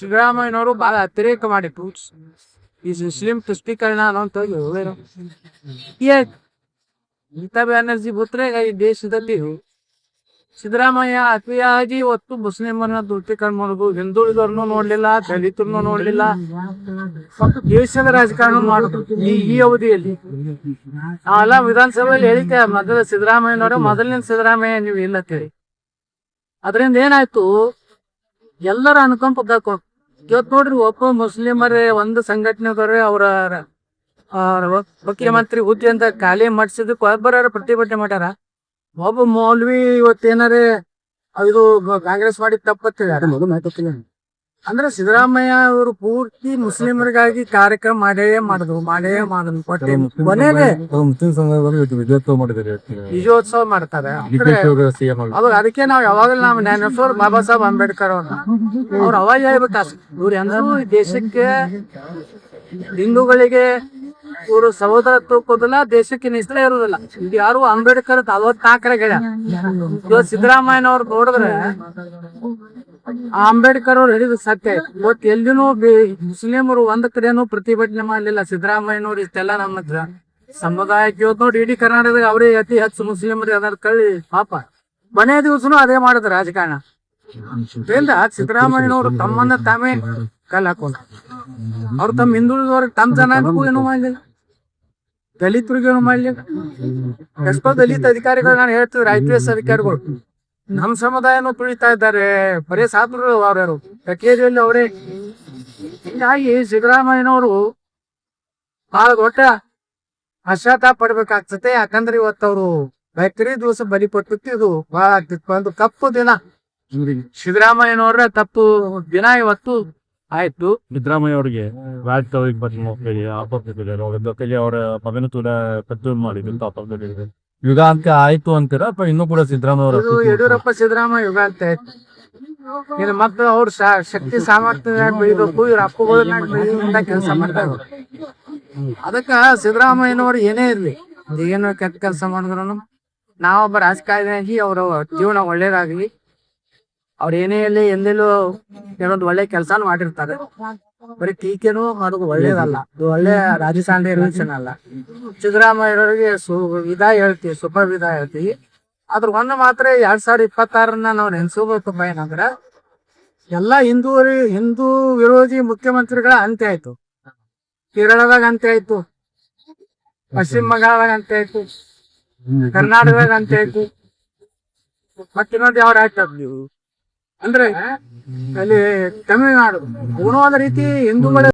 ಸಿದ್ದರಾಮಯ್ಯನವರು ಬಹಳ ಅತಿರೇಕ ಮಾಡಿತ್ತು. ಈ ಮುಸ್ಲಿಂ ತುಷ್ಟೀಕರಣ ಅನ್ನೋಂಥದ್ದು ಮಮತಾ ಬ್ಯಾನರ್ಜಿ ಬಿಟ್ರೆ ಈ ದೇಶದಲ್ಲಿ ಸಿದ್ದರಾಮಯ್ಯ ಅತಿಯಾಗಿ ಇವತ್ತು ಮುಸ್ಲಿಮರನ್ನ ತುಷ್ಟೀಕರಣ ಮಾಡೋದು, ಹಿಂದುಳಿದವ್ರನ್ನು ನೋಡ್ಲಿಲ್ಲ, ದಲಿತರನ್ನು ನೋಡ್ಲಿಲ್ಲ, ಮತ್ತು ದೇಶದ ರಾಜಕಾರಣ ಮಾಡುದು ಈ ಅವಧಿಯಲ್ಲಿ. ನಾವೆಲ್ಲ ವಿಧಾನಸಭೆಯಲ್ಲಿ ಹೇಳಿಕೆ ಮೊದಲ ಸಿದ್ದರಾಮಯ್ಯನವರು ಮೊದಲಿನ ಸಿದ್ದರಾಮಯ್ಯ ನೀವು ಇಲ್ಲ ಅಂತೇಳಿ. ಅದರಿಂದ ಏನಾಯ್ತು, ಎಲ್ಲರ ಅನುಕಂಪ ತಕ್ಕೊಂಡು ಇವತ್ತು ನೋಡ್ರಿ, ಒಬ್ಬ ಮುಸ್ಲಿಮರೇ ಒಂದು ಸಂಘಟನೆದವ್ರೆ ಅವರ ಮುಖ್ಯಮಂತ್ರಿ ಹುದ್ದೆ ಅಂತ ಖಾಲಿ ಮಾಡಿಸಿದಕ್ಕೆ ಒಬ್ಬರ ಪ್ರತಿಭಟನೆ ಮಾಡ್ಯಾರ. ಒಬ್ಬ ಮೌಲ್ವಿ ಇವತ್ತೇನಾರೇ ಇದು ಕಾಂಗ್ರೆಸ್ ಮಾಡಿ ತಪ್ಪತ್ತಿಲ್ಲ. ಅಂದ್ರೆ ಸಿದ್ದರಾಮಯ್ಯ ಅವರು ಪೂರ್ತಿ ಮುಸ್ಲಿಮರಿಗಾಗಿ ಕಾರ್ಯಕ್ರಮ ಮಾಡೇ ಮಾಡುದು ಕೊಟ್ಟೆ ಕೊನೆಗೆ ವಿಜಯೋತ್ಸವ ಮಾಡ್ತಾರೆ. ಅವಾಗ ಅದಕ್ಕೆ ನಾವು ಯಾವಾಗಲೂ ನಾವು ನೆನೆಸೋರು ಬಾಬಾ ಸಾಹೇಬ್ ಅಂಬೇಡ್ಕರ್ ಅವ್ರು ಅವಾಗ ಹೇಳ್ಬೇಕು, ಇವ್ರು ಎಂದೂ ದೇಶಕ್ಕೆ ಹಿಂದೂಗಳಿಗೆ ಇವರು ಸಹೋದರತ್ವ ಕೊಡಲ್ಲ, ದೇಶಕ್ಕೆ ನಿಷ್ಠೆ ಇರುವುದಿಲ್ಲ. ಇದು ಯಾರು ಅಂಬೇಡ್ಕರ್ 44 ಹೇಳ್ಯಾರ. ಇವತ್ತು ಸಿದ್ದರಾಮಯ್ಯನವ್ರು ನೋಡಿದ್ರೆ ಅಂಬೇಡ್ಕರ್ ಅವ್ರು ಹೇಳಿದ ಸತ್ಯ. ಇವತ್ತು ಎಲ್ಲಿನೂ ಮುಸ್ಲಿಮರು ಒಂದ್ ಕಡೆನೂ ಪ್ರತಿಭಟನೆ ಮಾಡಲಿಲ್ಲ. ಸಿದ್ದರಾಮಯ್ಯನವ್ರು ಇಷ್ಟೆಲ್ಲ ನಮ್ಮ ಸಮುದಾಯಕ್ಕೆ ಇವತ್ತು ನೋಡಿ ಇಡೀ ಕರ್ನಾಟಕದಾಗ ಅವರೇ ಅತಿ ಹೆಚ್ಚು ಮುಸ್ಲಿಮರು ಅದರ ಕಳ್ಳಿ ಪಾಪ ಮನೆ ದಿವಸನೂ ಅದೇ ಮಾಡಿದ್ರು ರಾಜಕಾರಣ. ಸಿದ್ದರಾಮಯ್ಯನವರು ತಮ್ಮನ್ನ ತಾವೇ ಕಲ್ ಹಾಕೊಂಡ ಅವ್ರು ತಮ್ಮ ಹಿಂದುಳಿದವ್ರಿಗೆ ತಮ್ಮ ಜನಾಂಗಕ್ಕೂ ಏನೂ ಮಾಡಲಿಲ್ಲ, ದಲಿತರಿಗೇನು ಮಾಡಲಿಲ್ಲ. ಎಷ್ಟೋ ದಲಿತ ಅಧಿಕಾರಿಗಳು ನಾನು ಹೇಳ್ತಿದ್ರು, IPS ಅಧಿಕಾರಿಗಳು ನಮ್ಮ ಸಮುದಾಯನೂ ತುಳಿತಾ ಇದ್ದಾರೆ, ಬರೇ ಸಾತ್ರು ಅವ್ರ್ಯಾರು ಕಚೇರಿಯಲ್ಲಿ ಅವರೇ. ಹೀಗಾಗಿ ಸಿದ್ದರಾಮಯ್ಯನವರು ಬಹಳ ದೊಡ್ಡ ಪಶ್ಚಾತ್ತಾಪ ಪಡ್ಬೇಕಾಗ್ತತೆ. ಯಾಕಂದ್ರೆ ಇವತ್ತು ಅವರು ಬಕ್ರೀ ದಿವಸ ಬಲಿಪಟ್ಟು ಇದು ಬಹಳ ಆಗ್ತಿತ್ತು. ಒಂದು ತಪ್ಪು ದಿನ ಸಿದ್ದರಾಮಯ್ಯನವ್ರ ತಪ್ಪು ದಿನ ಇವತ್ತು ಆಯ್ತು. ಸಿದ್ದರಾಮಯ್ಯ ಅವರಿಗೆ ಅವರ ಮಗನ ಕೂಡ ಕದ್ದು ಮಾಡಿದ್ರು ಯುಗ ಅಂತ ಆಯ್ತು ಅಂತೀರ, ಇನ್ನೂ ಕೂಡ ಸಿದ್ದರಾಮಯ್ಯ ಯಡಿಯೂರಪ್ಪ ಸಿದ್ದರಾಮಯ್ಯ ಯುಗ ಅಂತ ಆಯ್ತು. ಇನ್ನು ಮಕ್ಕಳು ಅವ್ರ ಶಕ್ತಿ ಸಾಮರ್ಥ್ಯ ಬೆಳಿಬೇಕು, ಇವ್ರ ಅಪ್ಪುಗಳನ್ನ ಕೆಲಸ ಮಾಡ್ತಾರೆ. ಅದಕ್ಕ ಸಿದ್ದರಾಮಯ್ಯನವ್ರು ಏನೇ ಇರ್ಲಿ, ಏನು ಕೆಟ್ಟ ಕೆಲಸ ಮಾಡಿದ್ರು ನಾವೊಬ್ಬ ರಾಜಕಾರಣಿ ಅವ್ರ ಜೀವನ ಒಳ್ಳೇದಾಗ್ಲಿ, ಅವ್ರ ಏನೇ ಇರಲಿ ಎಲ್ಲೆಲ್ಲೂ ಏನೊಂದು ಒಳ್ಳೆ ಕೆಲಸ ಮಾಡಿರ್ತಾರೆ. ಬರೀ ಟೀಕೆನೂ ಮಾಡೋದು ಒಳ್ಳೇದಲ್ಲ, ಇದು ಒಳ್ಳೆ ರಾಜಕಾರಣ ನಿರ್ವಚನ ಅಲ್ಲ. ಸಿದ್ದರಾಮಯ್ಯವ್ರಿಗೆ ಹೇಳ್ತೀವಿ, ಸೂಪರ್ ವಿಧಾಯ ಹೇಳ್ತೀವಿ. ಅದ್ರ ಒಂದು ಮಾತ್ರ 2026 ನಾವು ನೆನ್ಸ್ಕೋಬೇಕಪ್ಪ, ಏನಂದ್ರ ಎಲ್ಲಾ ಹಿಂದೂ ವಿರೋಧಿ ಮುಖ್ಯಮಂತ್ರಿಗಳ ಅಂತ್ಯ ಆಯ್ತು. ಕೇರಳದಾಗ ಅಂತ್ಯ ಆಯ್ತು, ಪಶ್ಚಿಮ ಬಂಗಾಳದಾಗ ಅಂತ್ಯ ಆಯ್ತು, ಕರ್ನಾಟಕದಾಗ ಅಂತ್ಯ ಆಯ್ತು, ಮತ್ತಿನ್ನೊಂದು ಯಾವ ರಾಜ್ಯ ನೀವು ಅಂದ್ರೆ ಅಲ್ಲಿ ತಮಿಳುನಾಡು. ಒಂದು ರೀತಿ ಹಿಂದೂಗಳ